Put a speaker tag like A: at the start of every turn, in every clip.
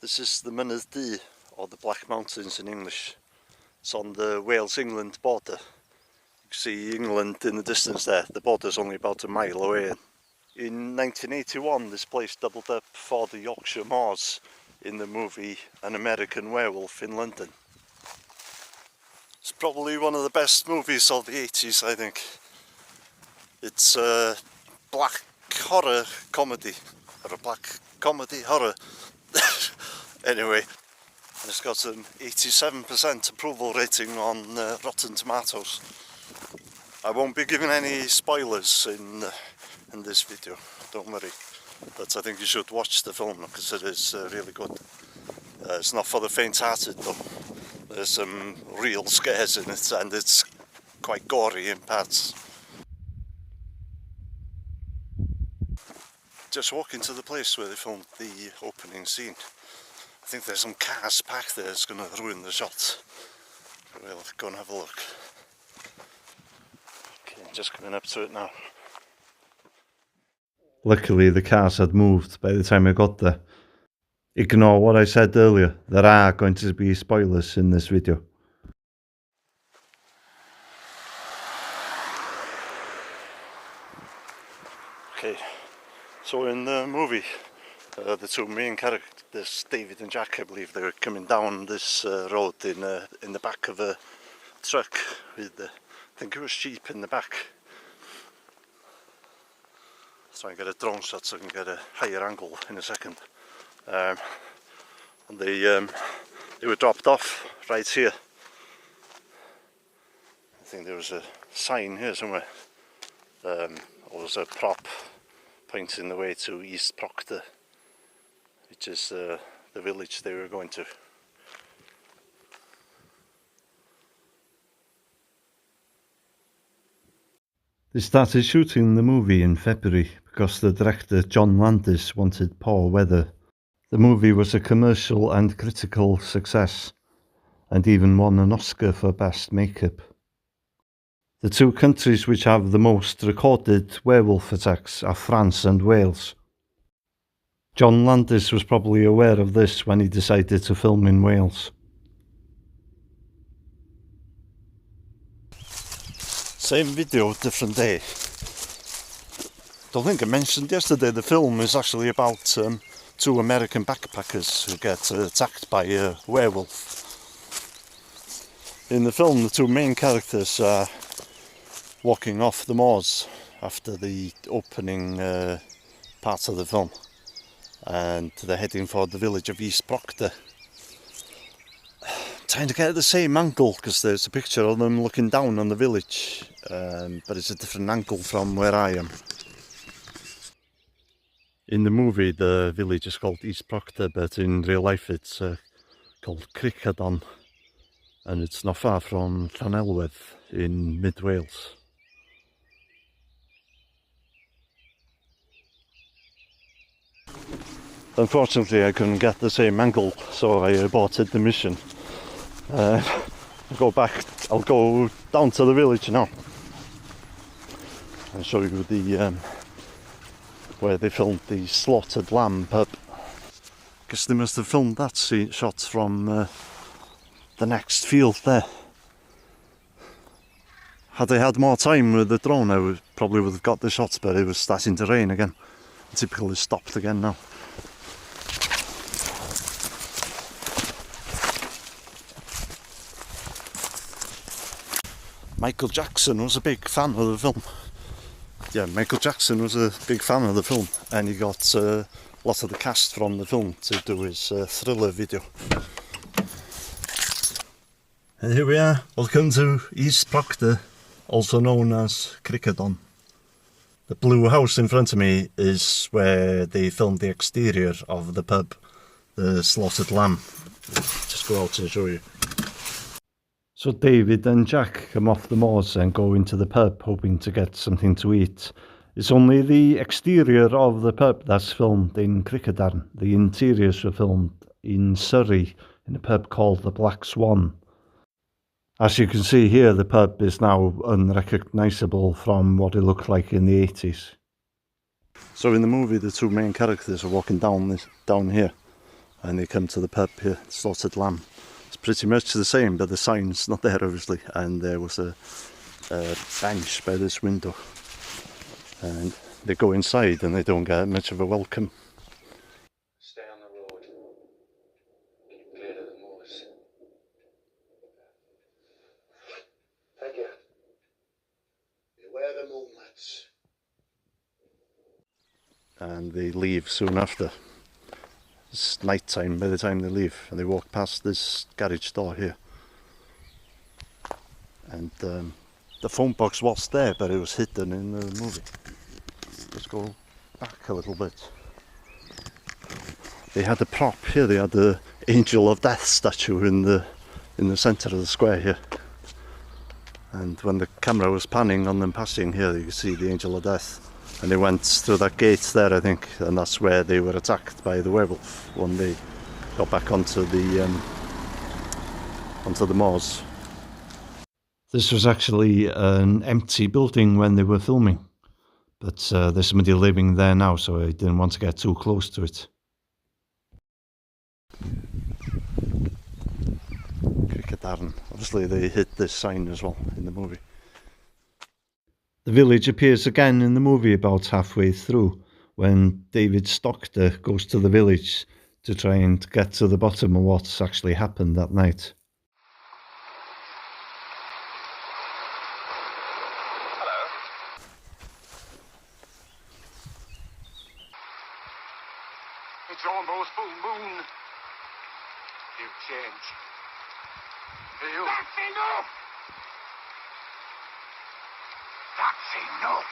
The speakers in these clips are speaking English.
A: This is the Mynydd Du, or the Black Mountains in English. It's on the Wales-England border. You can see England in the distance there. The border's only about a mile away. In 1981 this place doubled up for the Yorkshire Moors in the movie An American Werewolf in London. It's probably one of the best movies of the 80s, I think. It's a black horror comedy, or a black comedy horror. Anyway, it's got an 87% approval rating on Rotten Tomatoes. I won't be giving any spoilers in this video, don't worry. But I think you should watch the film because it is really good. It's not for the faint-hearted though. There's some real scares in it and it's quite gory in parts. Just walking to the place where they filmed the opening scene. I think there's some cars parked there, it's going to ruin the shot. We'll go and have a look. Okay, just coming up to it now.
B: Luckily the cars had moved by the time I got there. Ignore what I said earlier, there are going to be spoilers in this video.
A: Okay, so in the movie, the two main characters, David and Jack, I believe, they were coming down this road in the back of a truck with, I think it was sheep in the back. Let's try and get a drone shot so I can get a higher angle in a second. And they were dropped off right here. I think there was a sign here somewhere, or was a prop pointing the way to East Proctor, which is the village they were going to.
B: They started shooting the movie in February because the director John Landis wanted poor weather. The movie was a commercial and critical success, and even won an Oscar for Best Makeup. The two countries which have the most recorded werewolf attacks are France and Wales. John Landis was probably aware of this when he decided to film in Wales.
A: Same video, different day. Don't think I mentioned yesterday, the film is actually about two American backpackers who get attacked by a werewolf. In the film, the two main characters are walking off the moors after the opening part of the film, and they're heading for the village of East Proctor. Trying to get the same angle because there's a picture of them looking down on the village, but it's a different angle from where I am. In the movie the village is called East Proctor, but in real life it's called Piccadilly, and it's not far from Trafalgar in mid-Wales. Unfortunately I couldn't get the same angle, so I aborted the mission. I'll go down to the village now and show you the where they filmed the Slaughtered Lamb pub. Guess they must have filmed that shot from the next field there. Had I had more time with the drone I probably would have got the shots, but it was starting to rain again. Typically stopped again now. Michael Jackson was a big fan of the film. Yeah, Michael Jackson was a big fan of the film, and he got lots of the cast from the film to do his Thriller video. And here we are, welcome to East Proctor, also known as Piccadilly. The blue house in front of me is where they filmed the exterior of the pub, the Slaughtered Lamb. Just go out and show you.
B: So David and Jack come off the moors and go into the pub hoping to get something to eat. It's only the exterior of the pub that's filmed in Piccadilly. The interiors were filmed in Surrey in a pub called the Black Swan. As you can see here, the pub is now unrecognisable from what it looked like in the 80s.
A: So in the movie the two main characters are walking down here and they come to the pub here, Slaughtered Lamb. It's pretty much the same, but the sign's not there obviously, and there was a bench by this window, and they go inside and they don't get much of a welcome.
C: Stay on the road. Keep clear of the moors. Thank you. Beware the moonlights.
A: And they leave soon after. It's night time by the time they leave, and they walk past this garage door here. And the phone box was there, but it was hidden in the movie. Let's go back a little bit. They had a prop here. They had the Angel of Death statue in the centre of the square here. And when the camera was panning on them passing here, you could see the Angel of Death. And they went through that gate there, I think, and that's where they were attacked by the werewolf when they got back onto the moors.
B: This was actually an empty building when they were filming, but there's somebody living there now, so I didn't want to get too close to it.
A: Piccadilly. Obviously they hid this sign as well in the movie.
B: The village appears again in the movie about halfway through, when David's doctor goes to the village to try and get to the bottom of what's actually happened that night.
C: Hello? It's almost full moon. You change. You... That's enough! That's enough!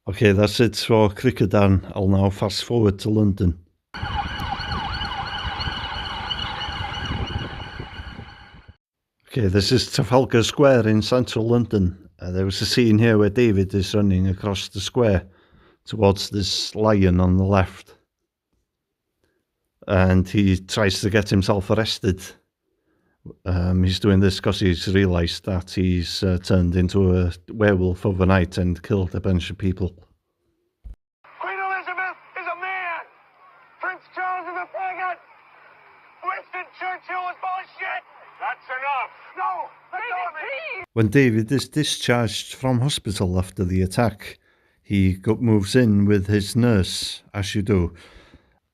B: Okay, that's it for Piccadilly. I'll now fast forward to London. Okay, this is Trafalgar Square in central London. There was a scene here where David is running across the square towards this lion on the left. And he tries to get himself arrested. He's doing this because he's realised that he's turned into a werewolf overnight and killed a bunch of people.
C: Queen Elizabeth is a man! Prince Charles is a faggot! Winston Churchill is bullshit! That's enough! No! David, please!
B: When David is discharged from hospital after the attack, he moves in with his nurse, as you do.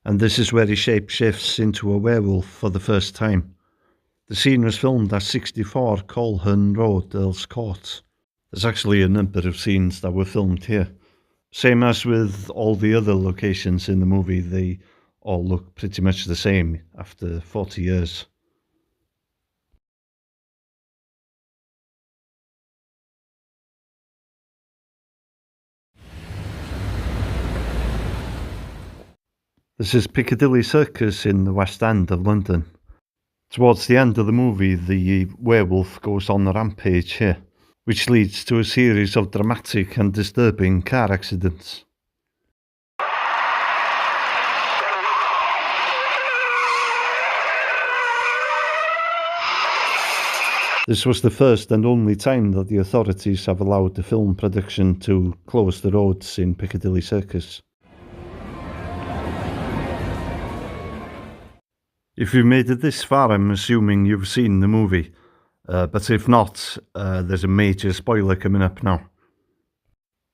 B: And this is where he shapeshifts into a werewolf for the first time. The scene was filmed at 64 Coleherne Road, Earl's Court. There's actually a number of scenes that were filmed here. Same as with all the other locations in the movie, they all look pretty much the same after 40 years. This is Piccadilly Circus in the West End of London. Towards the end of the movie, the werewolf goes on a rampage here, which leads to a series of dramatic and disturbing car accidents. This was the first and only time that the authorities have allowed the film production to close the roads in Piccadilly Circus. If you've made it this far, I'm assuming you've seen the movie, but if not, there's a major spoiler coming up now.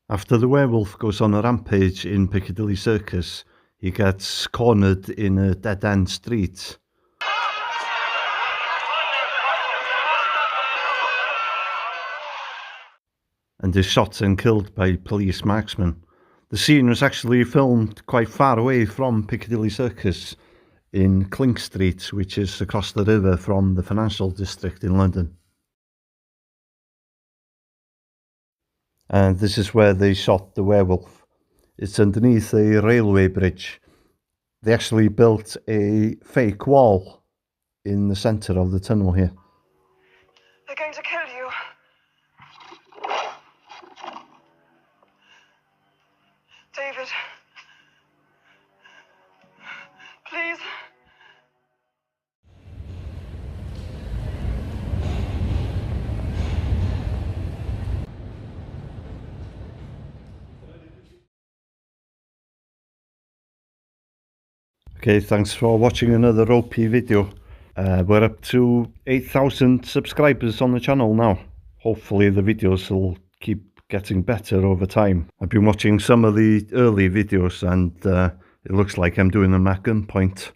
B: After the werewolf goes on a rampage in Piccadilly Circus, he gets cornered in a dead-end street. And is shot and killed by police marksmen. The scene was actually filmed quite far away from Piccadilly Circus, in Clink Street, which is across the river from the financial district in London. And this is where they shot the werewolf. It's underneath a railway bridge. They actually built a fake wall in the centre of the tunnel here.
D: They're going to kill you. David. Please.
B: Okay, thanks for watching another OP video. We're up to 8,000 subscribers on the channel now. Hopefully the videos will keep getting better over time. I've been watching some of the early videos and it looks like I'm doing them at gunpoint.